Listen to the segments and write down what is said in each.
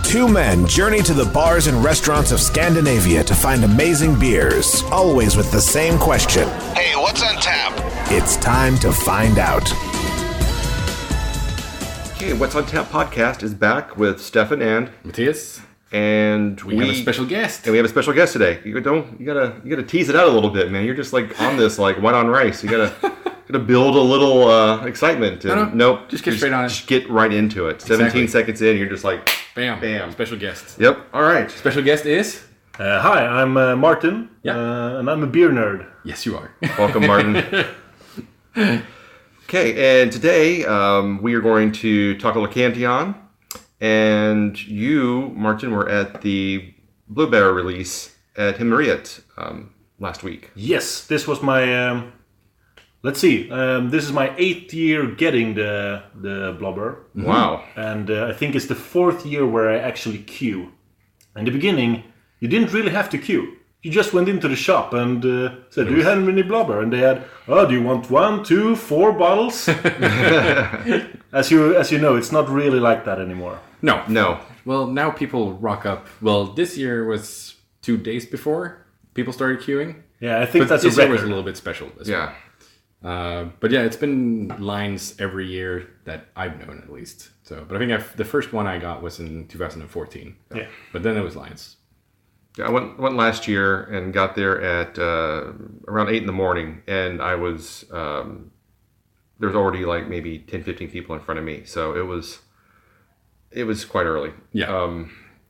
Two men journey to the bars and restaurants of Scandinavia to find amazing beers, always with the same question. Hey, what's on tap? It's time to find out. Okay, What's on Tap podcast is back with Stefan and Matthias. And we have a special guest. And we have a special guest today. You gotta tease it out a little bit, man. You're just like on this like white on rice. You gotta build a little excitement. And nope, just get straight on it. Just get right into it. 17 seconds in, you're just like bam. Special guest. Yep. All right. Special guest is. Hi, I'm Martin. Yeah. And I'm a beer nerd. Yes, you are. Welcome, Martin. Okay, and today we are going to talk a little Cantillon. And you, Martin, were at the Blubaer release at Himmeriet last week. Yes, this was my... this is my 8th year getting the Blubaer. Wow. And I think it's the 4th year where I actually queue. In the beginning, you didn't really have to queue. You just went into the shop and said, do you have any Blubaer? And they had, do you want 1, 2, 4 bottles? As you know, it's not really like that anymore. No. Well, now people rock up. Well, this year was 2 days before people started queuing. Yeah, I think that's a record. This year was a little bit special. Yeah. But yeah, it's been lines every year that I've known at least. But I think the first one I got was in 2014. Yeah. But then it was lines. Yeah, I went last year and got there at around 8 in the morning, and I was there was already like maybe 10, 15 people in front of me, so it was quite early. Yeah.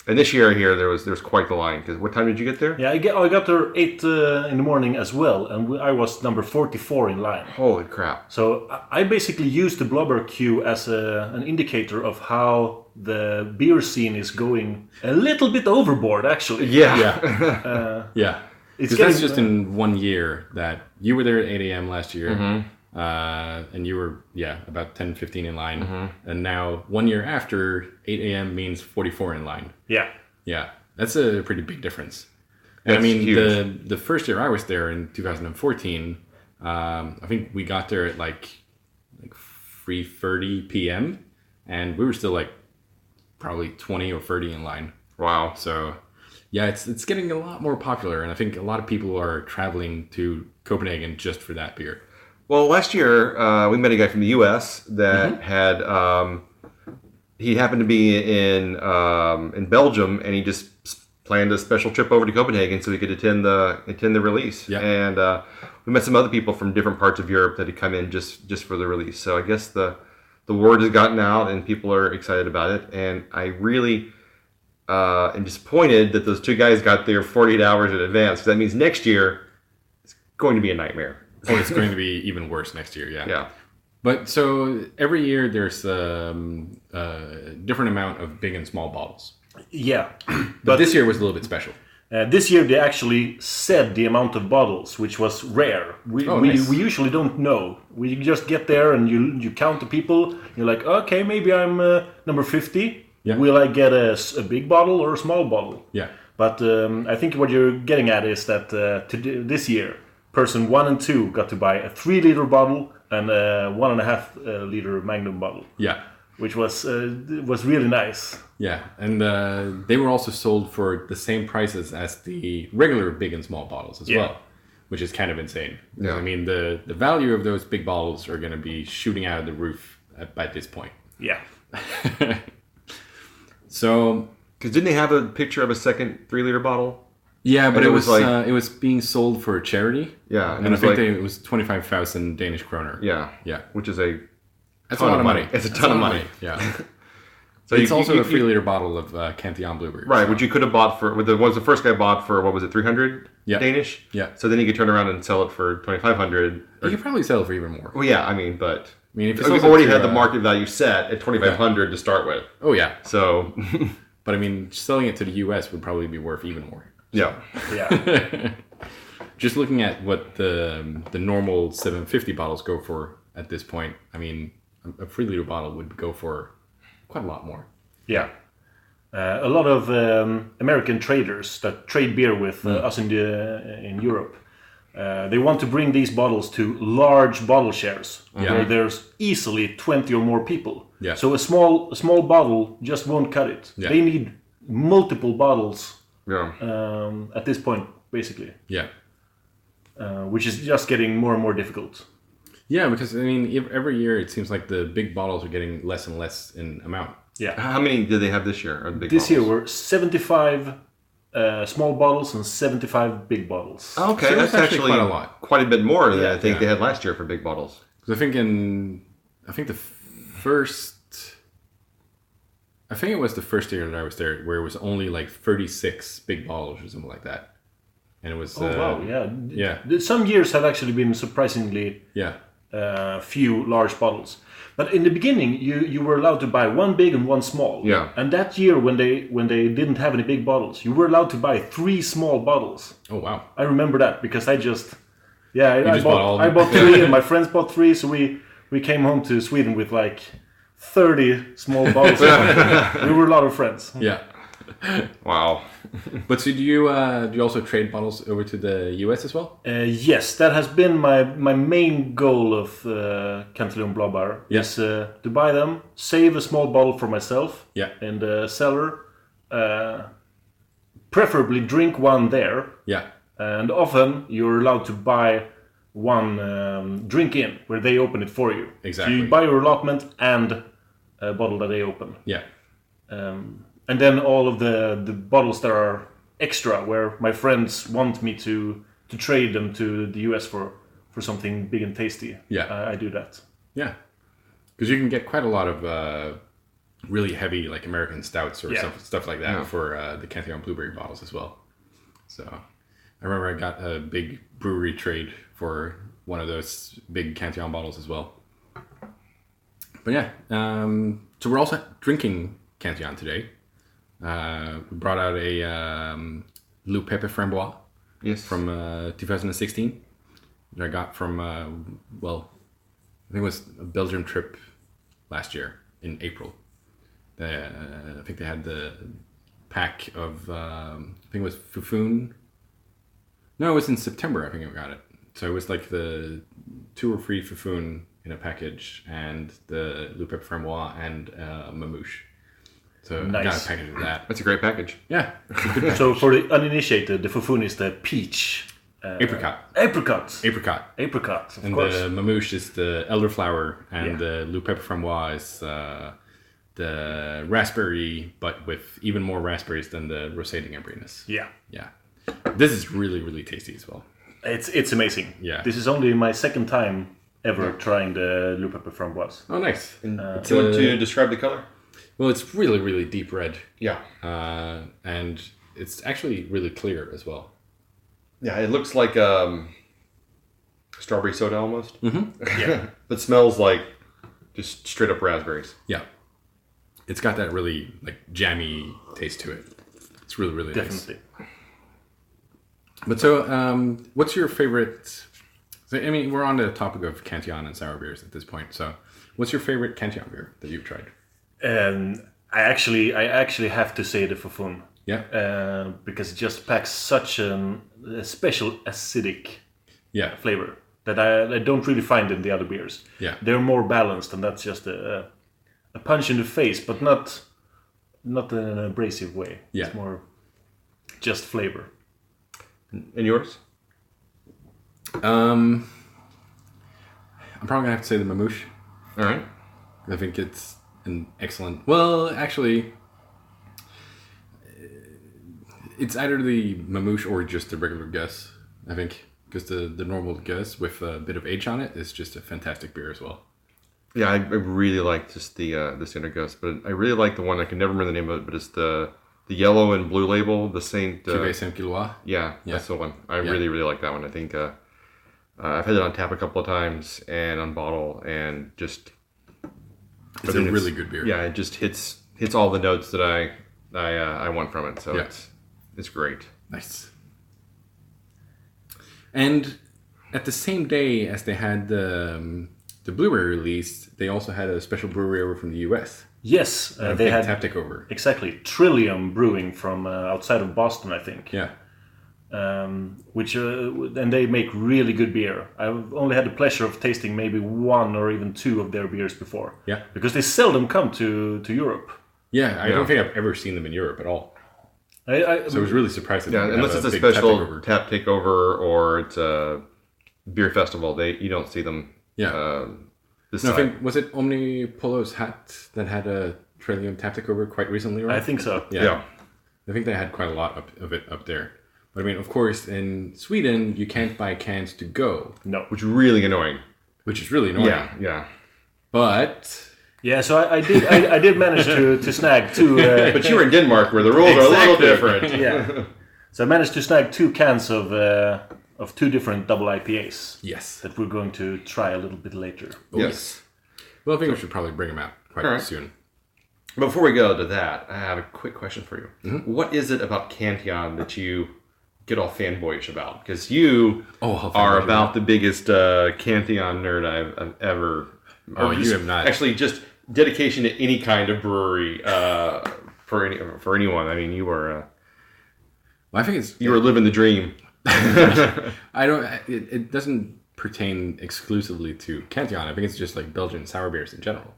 And this year here there was quite the line. Because what time did you get there? Yeah, I got there 8 in the morning as well, and I was number 44 in line. Holy crap! So I basically used the Blubaer queue as an indicator of how the beer scene is going a little bit overboard, actually. Yeah. Yeah. Because that's just in 1 year that you were there at 8 a.m. last year. Mm-hmm. And you were, about 10, 15 in line. Mm-hmm. And now 1 year after, 8 a.m. means 44 in line. Yeah. Yeah. That's a pretty big difference. And That's huge. The first year I was there in 2014, I think we got there at like 3:30 p.m. And we were still like probably 20 or 30 in line. Wow. So yeah, it's getting a lot more popular. And I think a lot of people are traveling to Copenhagen just for that beer. Well, last year we met a guy from the U.S. that had he happened to be in Belgium, and he just planned a special trip over to Copenhagen so he could attend the release. Yeah. And we met some other people from different parts of Europe that had come in just for the release. So I guess the word has gotten out, and people are excited about it. And I really am disappointed that those two guys got there 48 hours in advance. Because that means next year it's going to be a nightmare. Oh, it's going to be even worse next year, yeah. Yeah. But so every year there's a different amount of big and small bottles. Yeah. But this year was a little bit special. This year they actually said the amount of bottles, which was rare. Nice. We usually don't know. We just get there and you count the people. You're like, okay, maybe I'm number 50. Yeah. Will I get a big bottle or a small bottle? Yeah. But I think what you're getting at is that this year, person 1 and 2 got to buy a 3-liter bottle and a 1.5 liter Magnum bottle. Yeah. Which was really nice. Yeah, and they were also sold for the same prices as the regular big and small bottles as well, which is kind of insane. Yeah. I mean, the value of those big bottles are going to be shooting out of the roof by this point. Yeah. So... Because didn't they have a picture of a second 3-liter bottle? Yeah, but and it was it was being sold for a charity. Yeah. And I think it was 25,000 Danish kroner. Yeah. Yeah. Which is That's a lot of money. It's a ton of money. Yeah. So it's also a 3-liter bottle of Cantillon Blubaer. Right, which you could have bought for, the first guy bought for, what was it, 300 Danish? Yeah. So then you could turn around and sell it for 2,500. You could probably sell it for even more. Well, yeah, I mean, but if you've already had the market value set at 2,500 to start with. Oh, yeah. So. But I mean, selling it to the US would probably be worth even more. Yeah. Yeah. Just looking at what the normal 750 bottles go for at this point, I mean, a 3-liter bottle would go for quite a lot more. Yeah. A lot of American traders that trade beer with us in Europe, they want to bring these bottles to large bottle shares where there's easily 20 or more people. Yeah. So a small bottle just won't cut it. Yeah. They need multiple bottles Yeah. at this point, basically, Yeah. which is just getting more and more difficult. Yeah, because I mean, every year it seems like the big bottles are getting less and less in amount. Yeah. How many did they have this year? Or the big This year bottles? were 75 small bottles and 75 big bottles. Oh, okay, So that's that's actually actually quite a lot. quite a bit more than I think Yeah. they had last year for big bottles. Because I think it was the first year that I was there where it was only like 36 big bottles or something like that, and it was. Oh, wow, yeah. Yeah. Some years have actually been surprisingly Yeah. few large bottles. But in the beginning, you were allowed to buy one big and one small. Yeah. And that year, when they didn't have any big bottles, you were allowed to buy 3 small bottles. Oh wow. I remember that because I just I just bought all of them. I bought 3 and my friends bought 3, so we came home to Sweden with like 30 small bottles. We were a lot of friends. Yeah. Wow. But so do you also trade bottles over to the US as well? Yes, that has been my main goal of Cantillon Blubaer. Yeah. Is to buy them, save a small bottle for myself Yeah. in the cellar, preferably drink one there, Yeah. and often you're allowed to buy one drink in where they open it for you. Exactly. So you buy your allotment and a bottle that they open. Yeah. And then all of the bottles that are extra, where my friends want me to trade them to the US for something big and tasty. Yeah. I do that. Yeah. Because you can get quite a lot of really heavy, like American stouts or stuff like that for the Cantillon Blubaer bottles as well. So I remember I got a big brewery trade for one of those big Cantillon bottles as well. But yeah, so we're also drinking Cantillon today. We brought out a Pepe Framboise from 2016 that I got from, I think it was a Belgium trip last year in April. I think they had the pack of, I think it was Fufun. No, it was in September, I think I got it. So it was like the 2 or 3 Fufun in a package and the Pepe Framboise and Mamouche. So I got a package of that. That's a great package. Yeah. So for the uninitiated, the Fufun is the peach. Apricot. Apricot. Apricot. Of And course. the Mamouche is the elderflower, and the Pepe Framboise is the raspberry, but with even more raspberries than the Rosé de Gambrinus. Yeah. Yeah. This is really, really tasty as well. It's amazing. Yeah. This is only my second time ever trying the Pepe Framboise. Oh, nice. Do you want to describe the color? Well, it's really, really deep red. Yeah. And it's actually really clear as well. Yeah, it looks like strawberry soda almost. Mm-hmm. Yeah. But smells like just straight up raspberries. Yeah. It's got that really like jammy taste to it. It's really, really Definitely. nice. But so, what's your favorite? So, I mean, we're on the topic of Cantillon and sour beers at this point. So, what's your favorite Cantillon beer that you've tried? I actually have to say the Fufun. Yeah. Because it just packs such a special acidic Yeah. flavor that I don't really find in the other beers. Yeah. They're more balanced, and that's just a punch in the face, but not in an abrasive way. Yeah. It's more just flavor. And yours? I'm probably gonna have to say the Mamouche. All right. I think it's an excellent. Well, actually, it's either the Mamouche or just the regular Guess. I think because the normal Guess with a bit of age on it is just a fantastic beer as well. Yeah, I really like just the standard Ghost, but I really like the one, I can never remember the name of it, but it's the yellow and blue label, the Saint... Cuvée Saint-Gilloise. Yeah, that's the one. I really, really like that one. I think I've had it on tap a couple of times and on bottle, and just... It's a really good beer. Yeah, it just hits all the notes that I want from it, so it's great. Nice. And at the same day as they had the Blueberry release, they also had a special brewery over from the US. Yes, they had Taptic over. Exactly, Trillium Brewing from outside of Boston, I think. Yeah. Which and they make really good beer. I've only had the pleasure of tasting maybe 1 or even 2 of their beers before. Yeah. Because they seldom come to Europe. Yeah, I don't think I've ever seen them in Europe at all. So I was really surprised. Yeah, unless it's a special tap takeover or it's a beer festival, you don't see them. Yeah. I think, was it Omni Polo's hat that had a Trillium tap takeover quite recently? Right? I think so. Yeah. I think they had quite a lot of it up there. But I mean, of course, in Sweden, you can't buy cans to go. No. Which is really annoying. Yeah. But... Yeah, so I did manage to snag 2... but you were in Denmark, where the rules are a little different. Yeah. So I managed to snag 2 cans of 2 different double IPAs. Yes. That we're going to try a little bit later. Yes. Well, I think we should probably bring them out quite soon. Before we go to that, I have a quick question for you. Mm-hmm. What is it about Cantillon that you get all fanboyish about? Because you are about the biggest Cantillon nerd I've ever... you have not. Actually, just dedication to any kind of brewery for anyone. I mean, you were... I think you were living the dream. It doesn't pertain exclusively to Cantillon. I think it's just like Belgian sour beers in general.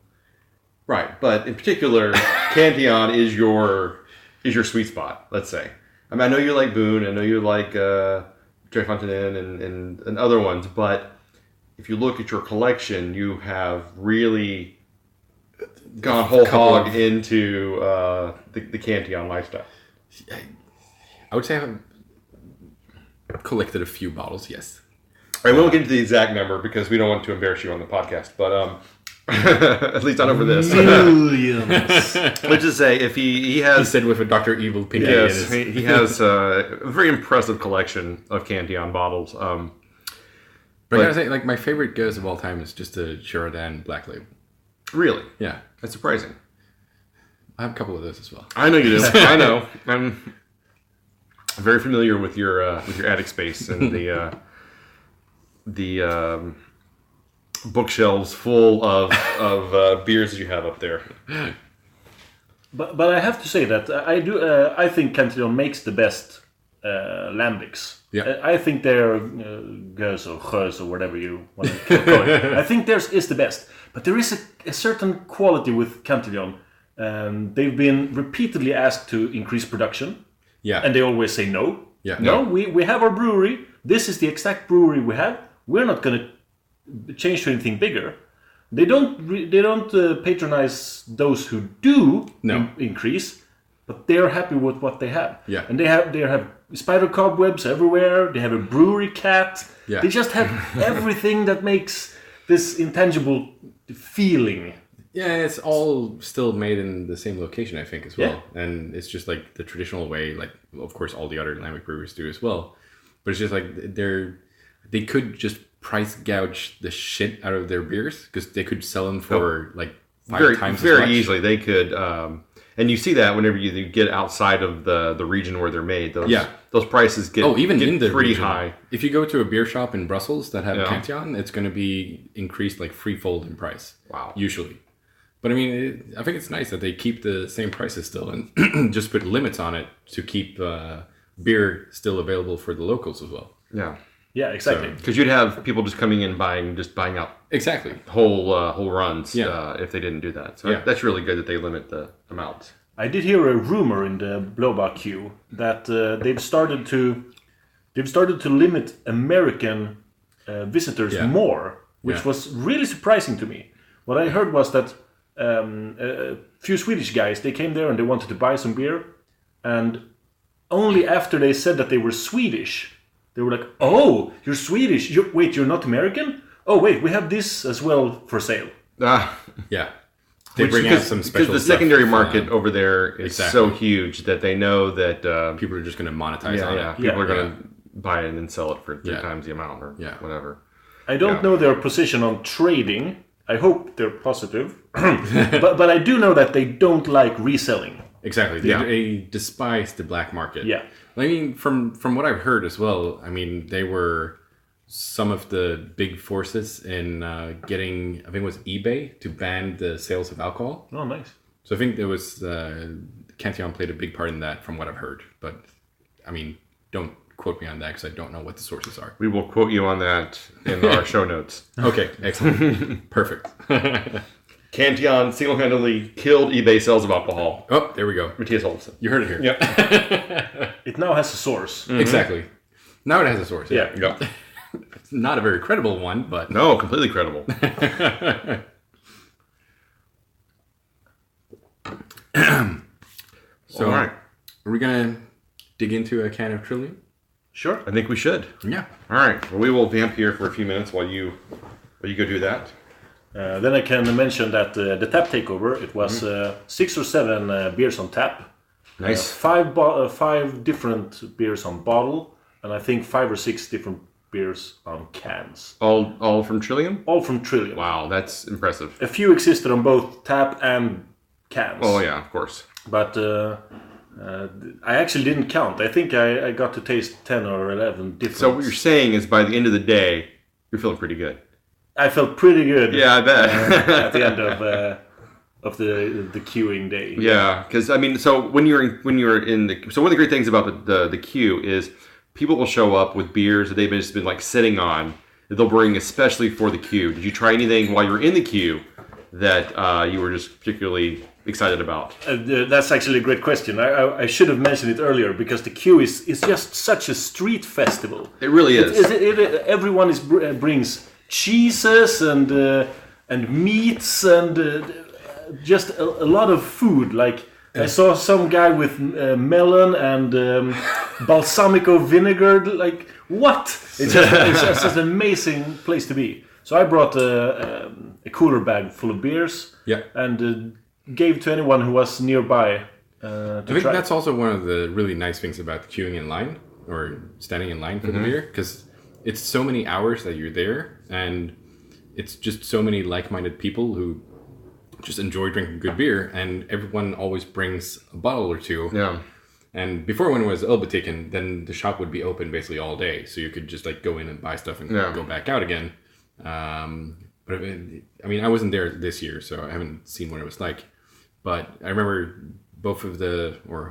Right, but in particular, Cantillon is your sweet spot. Let's say. I mean, I know you like Boone. I know you like Tre Fontaine and other ones. But if you look at your collection, you have really gone whole hog into the Cantillon lifestyle. I would say I've collected a few bottles. Yes. I won't get into the exact number because we don't want to embarrass you on the podcast. But at least not over this. Millions. Let's just say if he has... He said with a Dr. Evil pinky. Yes, he has a very impressive collection of Cantillon bottles. But I gotta say, like, my favorite goes of all time is just the Girardin Black Label. Really? Yeah. That's surprising. I have a couple of those as well. I know you do. I know. I'm very familiar with your attic space and the bookshelves full of beers that you have up there. But I have to say that I think Cantillon makes the best lambics. Yeah. I think their Geus or whatever you want to call it. I think theirs is the best. But there is a certain quality with Cantillon. They've been repeatedly asked to increase production. Yeah. And they always say no. Yeah. No, we have our brewery. This is the exact brewery we have. We're not going to change to anything bigger. They don't patronize those who do increase, but they're happy with what they have. Yeah. And they have spider cobwebs everywhere. They have a brewery cat. Yeah. They just have everything that makes this intangible feeling. Yeah, it's all still made in the same location, I think, as well. Yeah. And it's just like the traditional way, like, of course, all the other lambic breweries do as well. But it's just like they could just price gouge the shit out of their beers because they could sell them for like 5 times as much. Very easily. They could, and you see that whenever you get outside of the region where they're made. Those prices get in the pretty region. high. If you go to a beer shop in Brussels that have Yeah. Cantillon, it's going to be increased like threefold in price. Wow. Usually. But I mean, I think it's nice that they keep the same prices still and just put limits on it to keep beer still available for the locals as well. Yeah. Yeah, exactly. Because you'd have people just coming in buying out Exactly. whole runs Yeah. if they didn't do that. So Yeah. that's really good that they limit the amount. I did hear a rumor in the Blowback queue that they've started to limit American visitors more, which was really surprising to me. What I heard was that a few Swedish guys, they came there and they wanted to buy some beer, and only after they said that they were Swedish, they were like, "Oh, you're Swedish? Wait, you're not American? Oh, wait, we have this as well for sale." Yeah. They bring out some special because the stuff, secondary market over there is so huge that they know that people are just going to monetize on it. People are going to buy it and then sell it for 3 times the amount or whatever. I don't know their position on trading. I hope they're positive, but I do know that they don't like reselling. Exactly. They despise the black market. Yeah. I mean, from what I've heard as well, I mean, they were some of the big forces in getting, I think it was eBay, to ban the sales of alcohol. Oh, nice. So I think there was, Cantillon played a big part in that from what I've heard. But, I mean, don't quote me on that because I don't know what the sources are. We will quote you on that in our show notes. Okay, excellent. Perfect. Cantillon single-handedly killed eBay sales of alcohol. Oh, there we go. Matthias Olsson. You heard it here. Yep. It now has a source. Exactly. Now it has a source. Yeah. Yep. It's not a very credible one, but... No, completely credible. So, all right. Are we going to dig into a can of Trillium? Sure. I think we should. Yeah. All right. Well, we will vamp here for a few minutes while you go do that. Then I can mention that the tap takeover, it was 6 or 7 beers on tap. Nice. 5 different beers on bottle, and I think 5 or 6 different beers on cans. All from Trillium? All from Trillium. Wow, that's impressive. A few existed on both tap and cans. Oh yeah, of course. But I actually didn't count. I think I got to taste 10 or 11 different. So what you're saying is by the end of the day, you're feeling pretty good. I felt pretty good. Yeah, I bet. At the end of the queuing day. Yeah, because I mean, so when you're in the one of the great things about the queue is people will show up with beers that they've just been like sitting on that they'll bring especially for the queue. Did you try anything while you were in the queue that you were just particularly excited about? That's actually a great question. I should have mentioned it earlier because the queue is just such a street festival. It really is. Everyone brings cheeses and meats and just a lot of food. Like I saw some guy with melon and balsamico vinegar. Like what? It's just an amazing place to be. So I brought a cooler bag full of beers. Yeah. And gave to anyone who was nearby. I think that's also one of the really nice things about queuing in line or standing in line for the beer, because it's so many hours that you're there, and it's just so many like-minded people who just enjoy drinking good beer, and everyone always brings a bottle or two. Yeah. And before, when it was Ølbutikken, then the shop would be open basically all day, so you could just like go in and buy stuff and go back out again. But I mean, I wasn't there this year, so I haven't seen what it was like. But I remember both of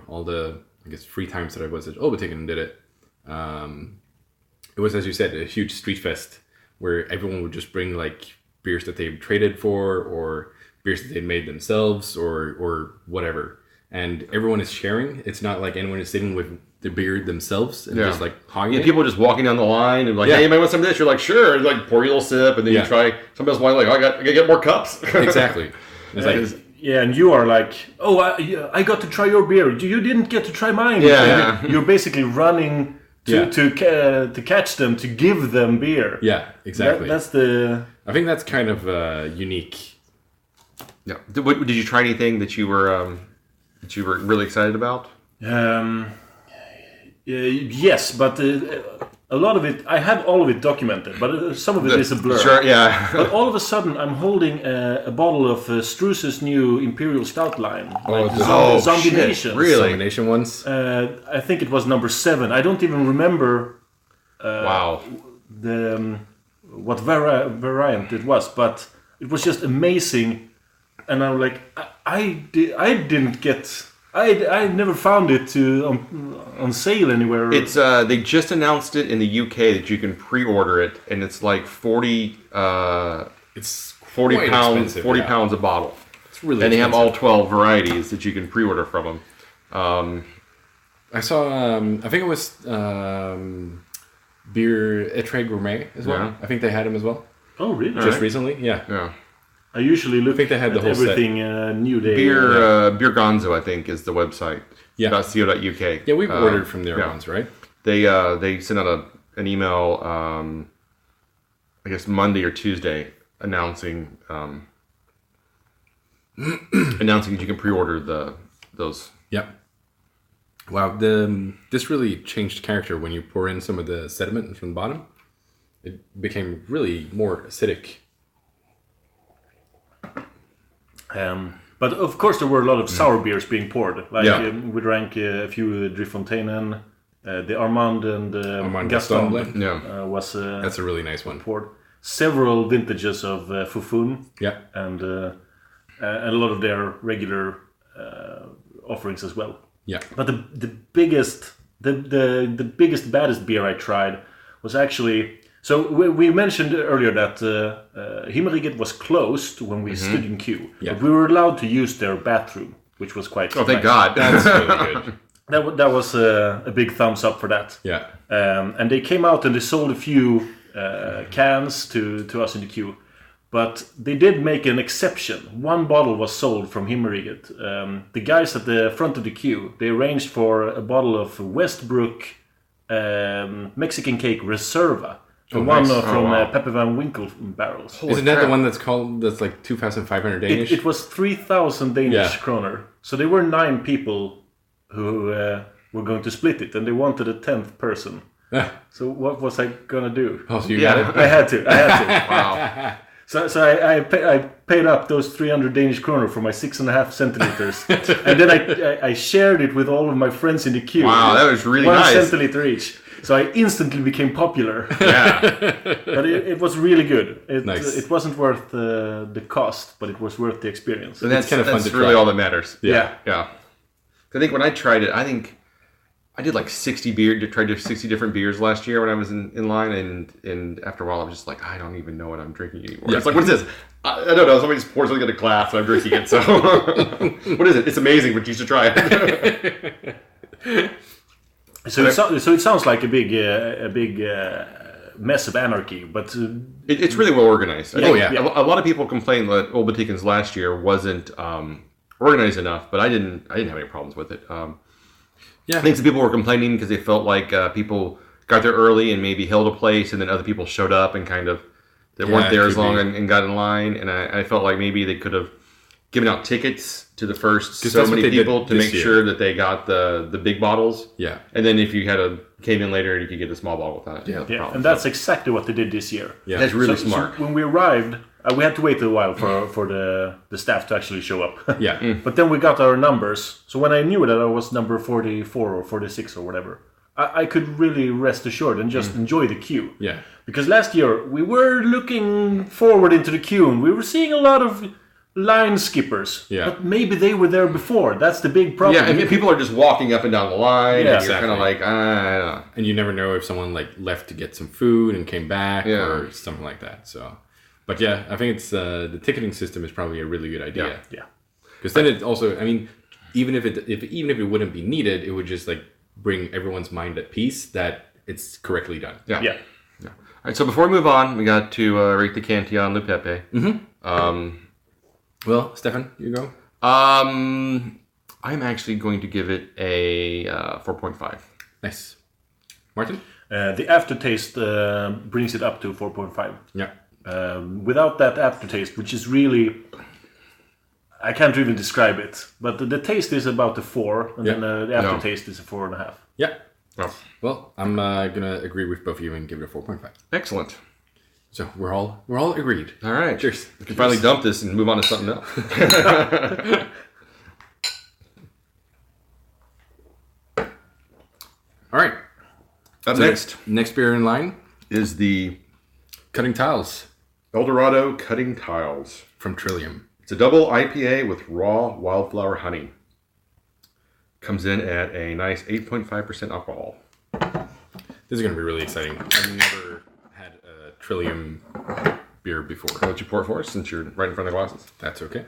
all the, I guess, free times that I was at Ølbutikken and did it. It was, as you said, a huge street fest where everyone would just bring like beers that they've traded for, or beers that they'd made themselves, or whatever. And everyone is sharing. It's not like anyone is sitting with the beer themselves and just like hogging it. People just walking down the line and like, hey, anybody want some of this? You're like, sure. And, like, pour your little sip, and then you try. Somebody else like, I gotta get more cups. Exactly. It's like, yeah, and you are like, oh, I got to try your beer. You didn't get to try mine. Yeah. You're basically running to catch them, to give them beer. Yeah, exactly. That's the. I think that's kind of unique. Yeah. Did you try anything that you were really excited about? Yes, but a lot of it, I have all of it documented, but some of it is a blur. Sure, yeah. But all of a sudden, I'm holding a bottle of Struce's new Imperial Stout line. Zombie Nation. Really? Zombie Nation ones? I think it was number 7. I don't even remember what variant it was, but it was just amazing. And I'm like, I never found it on sale anywhere. It's they just announced it in the UK that you can pre-order it, and it's like 40. It's 40 pounds. 40 pounds a bottle. It's really. And expensive. they have all 12 varieties that you can pre-order from them. I saw. I think it was beer Etre Gourmet as well. Yeah. I think they had them as well. Oh, really? Just recently, yeah. Yeah. I usually look they had the at whole everything new day. Beer Gonzo, I think, is the website. Yeah. .co.uk. Yeah, we've ordered from their ones, right? They sent out an email, I guess Monday or Tuesday, announcing that you can pre-order those. Yep. Wow, this really changed character when you pour in some of the sediment from the bottom. It became really more acidic. But of course, there were a lot of sour beers being poured. Like we drank a few Driefonteinen, the Armand and Gaston blend. was that's a really nice one. Poured several vintages of Fufun. Yeah, and a lot of their regular offerings as well. Yeah, but the biggest baddest beer I tried was actually So we mentioned earlier that Himmeriget was closed when we stood in queue, but we were allowed to use their bathroom, which was quite. Oh, thank God! That's really good. That was a big thumbs up for that. Yeah. And they came out and they sold a few cans to us in the queue. But they did make an exception. One bottle was sold from Himmeriget. The guys at the front of the queue, they arranged for a bottle of Westbrook Mexican cake Reserva. From Pepe Van Winkle barrels. Isn't that the one that's like 2,500 Danish? It was 3,000 Danish kroner. So there were 9 people who were going to split it, and they wanted a 10th person. So what was I gonna do? Oh, so you got it? I had to. Wow. So I paid up those 300 Danish kroner for my 6.5 centiliters, and then I shared it with all of my friends in the queue. Wow, that was really nice. 1 centiliter each. So I instantly became popular. Yeah. But it was really good. Nice. It wasn't worth the cost, but it was worth the experience. So that's kind of fun to really try. all that matters. Yeah. I think when I tried it, I did like 60 tried 60 different beers last year when I was in line, and after a while I was just like, I don't even know what I'm drinking anymore. Yeah. It's like, what is this? I don't know. Somebody just pours something in a glass and I'm drinking it. So what is it? It's amazing, but you should try it. So it sounds like a big mess of anarchy, but It's really well organized. Oh, yeah. A lot of people complained that Old Batikens last year wasn't organized enough, but I didn't have any problems with it. I think some people were complaining because they felt like people got there early and maybe held a place, and then other people showed up and kind of they weren't there as long and got in line. And I felt like maybe they could have given out tickets to the first so many people to make sure that they got the big bottles. Yeah. And then if you came in later, you could get the small bottle without it. yeah, and that's exactly what they did this year. Yeah. That's really So smart. when we arrived, we had to wait a while for the staff to actually show up. Yeah. But then we got our numbers. So when I knew that I was number 44 or 46 or whatever, I could really rest assured and just enjoy the queue. Yeah. Because last year we were looking forward into the queue and we were seeing a lot of line skippers. Yeah. But maybe they were there before. That's the big problem. Yeah, and people are just walking up and down the line. Yeah, and you're kind of like, I don't know. And you never know if someone like left to get some food and came back Yeah. or something like that. So, but yeah, I think it's the ticketing system is probably a really good idea. Yeah. Because then it also, I mean, even if it wouldn't be needed, it would just like bring everyone's mind at peace that it's correctly done. Yeah. Yeah. All right, so before we move on, we got to rate the Cantillon Blubaer. Well, Stefan, you go. I'm actually going to give it a 4.5. Nice. Martin? The aftertaste brings it up to 4.5. Yeah. Without that aftertaste, which is really, I can't even describe it, but the taste is about a 4, and then the aftertaste is a 4.5. Yeah. Oh. Well, I'm gonna agree with both of you and give it a 4.5. Excellent. So we're all agreed. All right. Cheers. We can finally dump this and move on to something else. All right. Up So next next beer in line, is the Cutting Tiles Eldorado Cutting Tiles. from Trillium. It's a double IPA with raw wildflower honey. Comes in at a nice 8.5% alcohol. This is gonna be really exciting. I've never had a Trillium beer before. I'll let you pour it for us since you're right in front of the glasses. That's okay.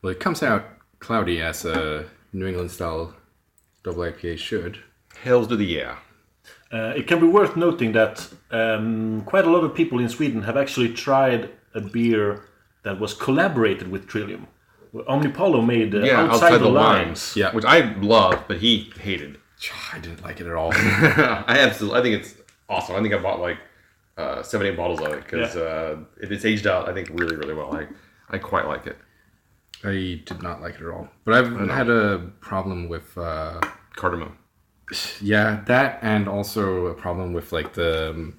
Well, it comes out cloudy as a New England style double IPA should. Hells to the yeah. It can be worth noting that quite a lot of people in Sweden have actually tried a beer that was collaborated with Trillium. Omnipollo made Outside the Lines. Yeah, which I love, but he hated. I didn't like it at all. I think it's awesome. I think I bought like 7-8 bottles of it because it's aged out, I think, really, really well. I quite like it. I did not like it at all. But I've had a problem with Cardamom. yeah, that, and also a problem with like the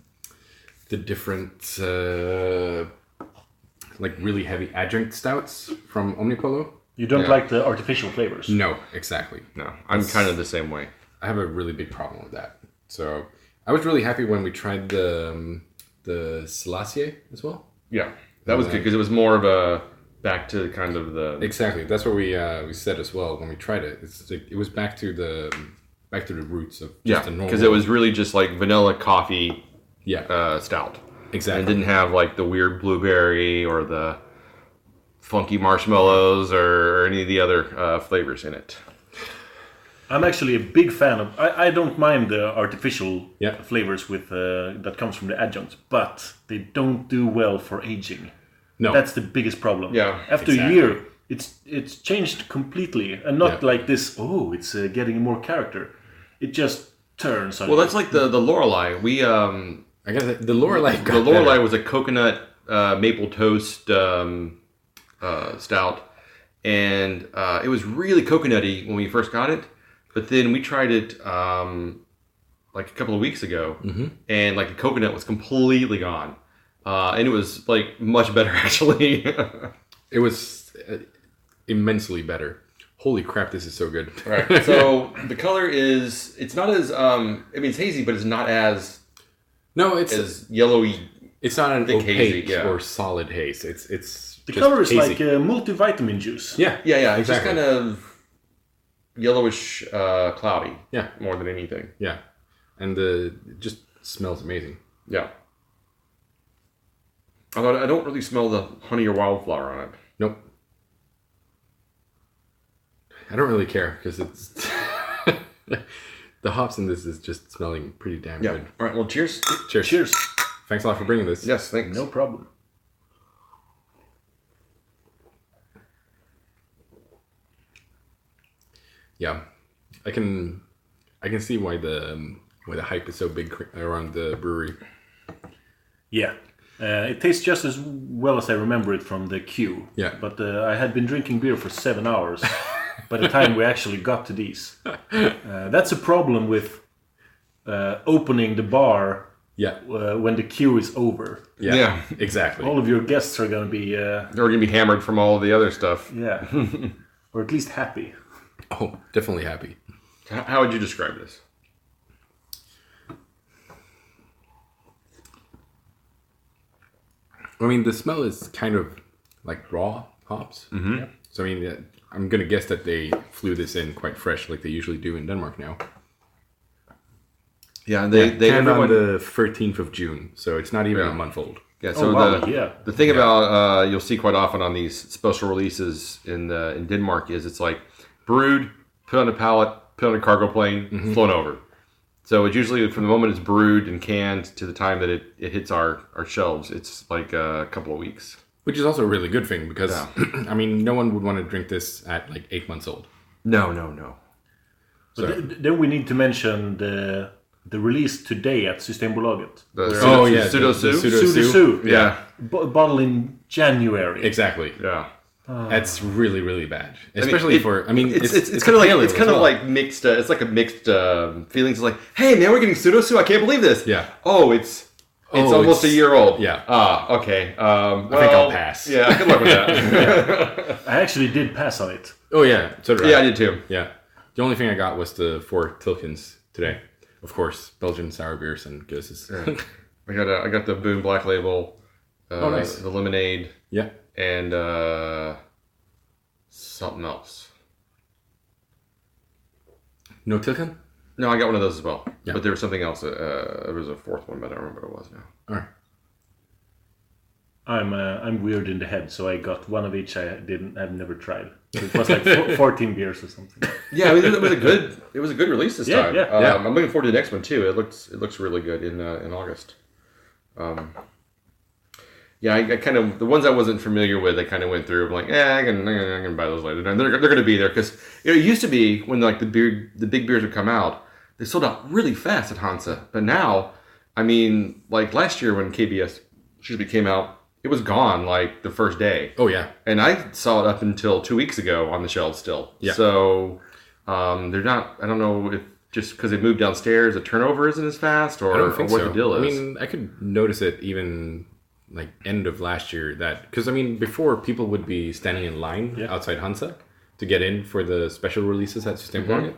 different like really heavy adjunct stouts from Omnipollo. You don't like the artificial flavors? No, exactly. No, I'm kind of the same way. I have a really big problem with that. So I was really happy when we tried the Slassier as well. Yeah, that was good because it was more of a back to kind of the exactly. That's what we said as well when we tried it. It's like, it was back to the roots of just a normal. Because it was really just like vanilla coffee. Stout. Exactly. And it didn't have like the weird blueberry or the funky marshmallows or any of the other flavors in it. I'm actually a big fan of. I don't mind the artificial flavors with that comes from the adjuncts, but they don't do well for aging. No, that's the biggest problem. Yeah, after a year, it's changed completely, and not like this. Oh, it's getting more character. It just turns. Well, that's like the Lorelei. We I guess the Lorelei. The Lorelei was a coconut maple toast stout, and it was really coconutty when we first got it. But then we tried it like a couple of weeks ago, and like the coconut was completely gone, and it was like much better actually. It was immensely better. Holy crap! This is so good. Right. So the color it's not as I mean it's hazy, but it's not as it's as yellowy. It's not an opaque hazy, or solid haze. It's the just color is hazy. like multivitamin juice. Yeah. It's exactly. just kind of yellowish, cloudy. Yeah, more than anything. Yeah, and it just smells amazing. Yeah. Although I don't really smell the honey or wildflower on it. Nope. I don't really care because it's the hops in this is just smelling pretty damn good. All right. Well, cheers. Cheers. Thanks a lot for bringing this. Yes, thanks. No problem. Yeah, I can see why the hype is so big around the brewery. Yeah, it tastes just as well as I remember it from the queue. Yeah, but I had been drinking beer for 7 hours by the time we actually got to these. That's a problem with opening the bar. Yeah, when the queue is over. Yeah, exactly. All of your guests are going to be. They're going to be hammered from all the other stuff. Yeah, or at least happy. Oh, definitely happy. How would you describe this? I mean, the smell is kind of like raw hops. Mm-hmm. So, I mean, I'm going to guess that they flew this in quite fresh like they usually do in Denmark now. Yeah, they canned on the 13th of June, so it's not even a month old. Yeah, so the thing about you'll see quite often on these special releases in Denmark is it's like brewed, put on a pallet, put on a cargo plane, flown over. So it's usually from the moment it's brewed and canned to the time that it hits our shelves, it's like a couple of weeks. Which is also a really good thing because, I mean, no one would want to drink this at like 8 months old. No. But then we need to mention the release today at Systembolaget. Sudosu. Yeah. Bottle in January. Exactly. Yeah. That's really, really bad. Especially it's kind of like mixed. It's like a mixed feelings. It's like, hey man, we're getting Sudosu. I can't believe this. Yeah. Oh, it's almost a year old. Yeah. Okay. I think I'll pass. Yeah. Good luck with that. I actually did pass on it. Oh yeah. So did I. Yeah, I did too. Yeah. The only thing I got was the 4 Tilkens today. Of course, Belgian sour beers and gueuses. Yeah. I got the Boone Black Label. Nice. The lemonade. Yeah. And something else. No Tilken? No, I got one of those as well. Yeah. But there was something else. There was a fourth one, but I don't remember what it was now. All right. I'm weird in the head, so I got one of each. I've never tried. It was like 14 beers or something. Yeah, I mean, it was a good release this time. Yeah. I'm looking forward to the next one too. It looks really good in August. Yeah, I kind of the ones I wasn't familiar with, I kind of went through. I'm like, I can buy those later. And they're going to be there because it used to be when like the big beers would come out, they sold out really fast at Hansa. But now, I mean, like last year when KBS came out, it was gone like the first day. Oh yeah, and I saw it up until 2 weeks ago on the shelves still. Yeah. So they're not. I don't know if just because they moved downstairs, the turnover isn't as fast, or what the deal is. I mean, I could notice it even like end of last year because I mean before people would be standing in line outside Hansa to get in for the special releases at Systembolaget.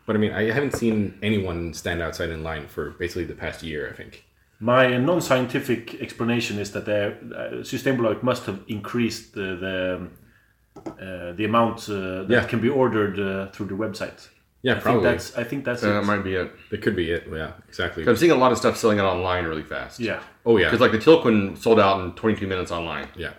But I mean I haven't seen anyone stand outside in line for basically the past year, I think. My non-scientific explanation is that Systembolaget must have increased the amount that can be ordered through the website. Yeah, probably. I think that's it. That might be it. That could be it. Yeah, exactly. I'm seeing a lot of stuff selling it online really fast. Yeah. Oh, yeah. Because like the Tilquin sold out in 22 minutes online. Yeah.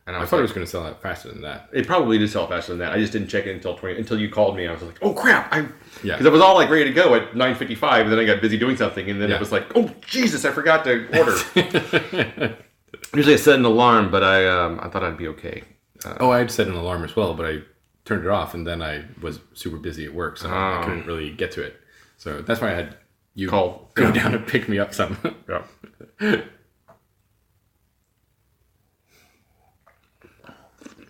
And I thought it was going to sell out faster than that. It probably did sell faster than that. I just didn't check it until you called me. I was like, oh crap! Yeah. Because it was all like ready to go at 9:55, and then I got busy doing something, and then it was like, oh Jesus, I forgot to order. Usually I set an alarm, but I thought I'd be okay. I'd set an alarm as well, but I turned it off, and then I was super busy at work, so I couldn't really get to it. So that's why I had you go down and pick me up some. Yeah.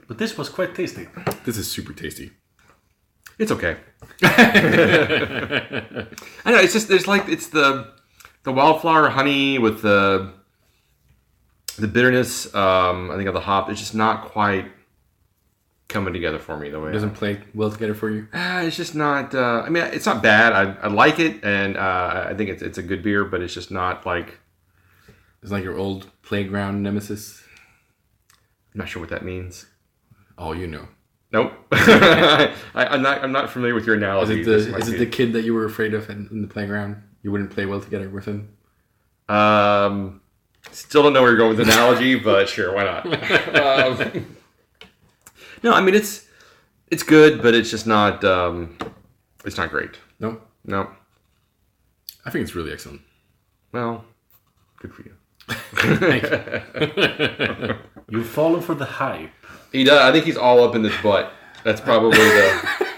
But this was quite tasty. This is super tasty. It's okay. I know, it's just it's the wildflower honey with the bitterness. I think of the hop. It's just not quite coming together for me the way. It doesn't play well together for you. It's just not. I mean, it's not bad. I like it, and I think it's a good beer, but it's just not like. It's like your old playground nemesis. I'm not sure what that means. Oh, you know. Nope. I'm not familiar with your analogy. Is it the kid that you were afraid of in the playground? You wouldn't play well together with him? Still don't know where you're going with the analogy, but sure, why not? No, I mean it's good, but it's just not it's not great. No? No. I think it's really excellent. Well, good for you. Thank you. You've fallen for the hype. He does. I think he's all up in this butt. That's probably the.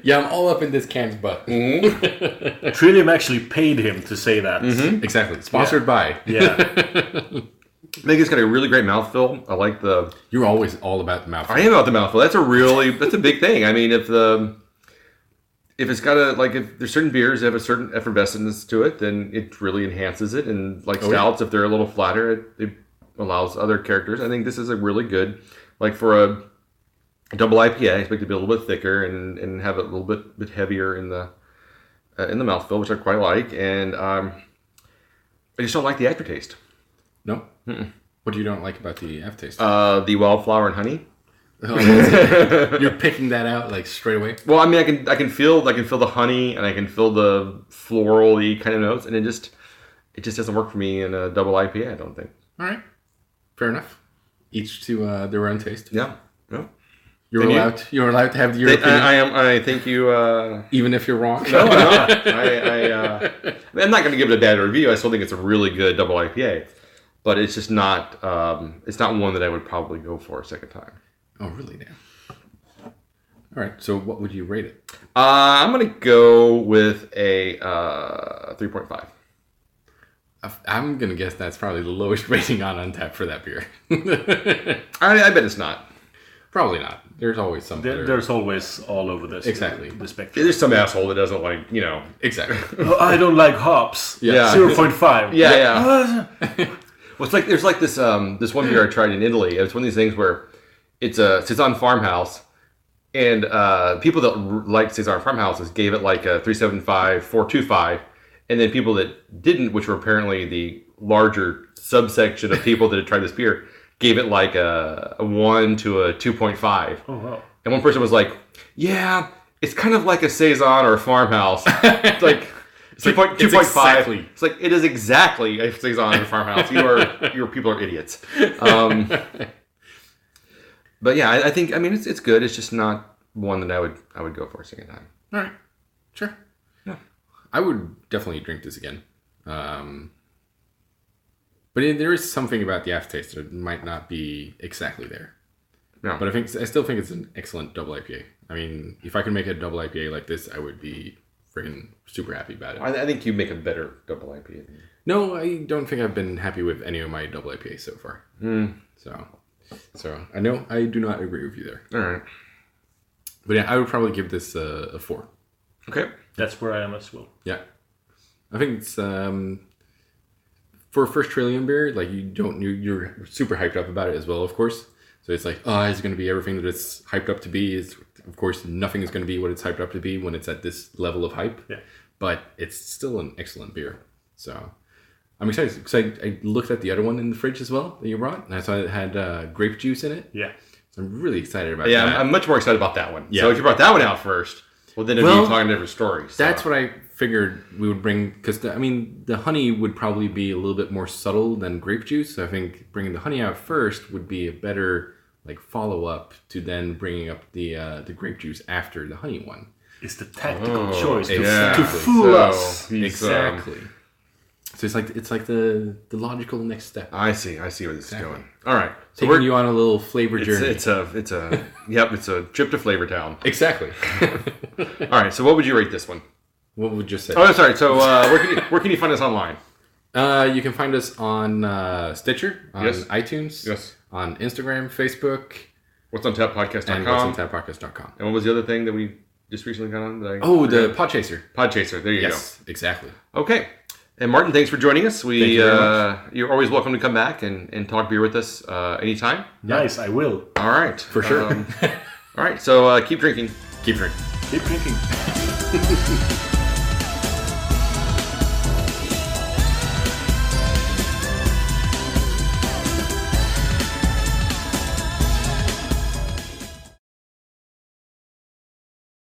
Yeah, I'm all up in this can's butt. Mm-hmm. Trillium actually paid him to say that. Mm-hmm. Exactly. Sponsored by. Yeah. I think it's got a really great mouthfeel. I like the. You're always all about the mouthfeel. I am about the mouthfeel. That's a big thing. I mean, if it's got if there's certain beers that have a certain effervescence to it, then it really enhances it. And like stouts, if they're a little flatter, it allows other characters. I think this is a really good, like for a double IPA, I expect it to be a little bit thicker and have it a little bit heavier in the mouthfeel, which I quite like. And I just don't like the aftertaste. No? Mm-mm. What do you don't like about the aftertaste? The wildflower and honey. You're picking that out like straight away. Well, I mean, I can feel the honey and I can feel the floral-y kind of notes, and it just doesn't work for me in a double IPA. I don't think. All right, fair enough. Each to their own taste. Yeah. Yeah. You're allowed to have your opinion. I think you. Even if you're wrong. No, I'm not. I'm not going to give it a bad review. I still think it's a really good double IPA, but it's just not. It's not one that I would probably go for a second time. Oh, really? Now. All right. So, what would you rate it? I'm going to go with a 3.5. I'm going to guess that's probably the lowest rating on Untappd for that beer. I bet it's not. Probably not. There's always some. There's always all over this. Exactly. The spectrum. There's some asshole that doesn't like, Exactly. Oh, I don't like hops. Yeah. 0.5. Yeah. Well, it's like there's like this one beer I tried in Italy. It's one of these things where it's a Cezanne farmhouse, and people that like Cezanne farmhouses gave it like a 375, 425, and then people that didn't, which were apparently the larger subsection of people that had tried this beer, gave it like a 1 to a 2.5. Oh, wow. And one person was like, yeah, it's kind of like a Cezanne or a farmhouse. It's like 2.5. Exactly. It's like, it is exactly a Cezanne or a farmhouse. Your people are idiots. But yeah, I think, it's good. It's just not one that I would go for a second time. All right. Sure. Yeah. I would definitely drink this again. But there is something about the aftertaste that might not be exactly there. Yeah. But I still think it's an excellent double IPA. I mean, if I could make a double IPA like this, I would be freaking super happy about it. I think you make a better double IPA. No, I don't think I've been happy with any of my double IPAs so far. So I know I do not agree with you there. All right. But yeah, I would probably give this a 4. Okay. That's where I am as well. Yeah. I think it's for a first Trillium beer, like you're super hyped up about it as well, of course. So it's like, it's going to be everything that it's hyped up to be. Of course, nothing is going to be what it's hyped up to be when it's at this level of hype. Yeah. But it's still an excellent beer. So I'm excited because I looked at the other one in the fridge as well that you brought, and I saw it had grape juice in it. Yeah. So I'm really excited about Yeah, that. I'm much more excited about that one. Yeah. So if you brought that one out first, well, then it'd be talking different stories. So. That's what I figured we would bring, because the honey would probably be a little bit more subtle than grape juice. So I think bringing the honey out first would be a better follow up to then bringing up the grape juice after the honey one. It's the tactical choice exactly. to fool us. Exactly. So it's like the logical next step. I see where this is going. All right, so taking you on a little flavor journey. It's a trip to Flavor Town. Exactly. All right, so what would you rate this one? What would you say? Oh, sorry. So where can you find us online? You can find us on Stitcher, on iTunes, on Instagram, Facebook. What's on tappodcast.com. And what's on tappodcast.com. And what was the other thing that we just recently got on? The Podchaser. Podchaser. There you go. Yes, exactly. Okay. And Martin, thanks for joining us. Thank you very much. You're always welcome to come back and talk beer with us anytime. Nice, I will. All right. For sure. All right, so keep drinking. Keep drinking. Keep drinking.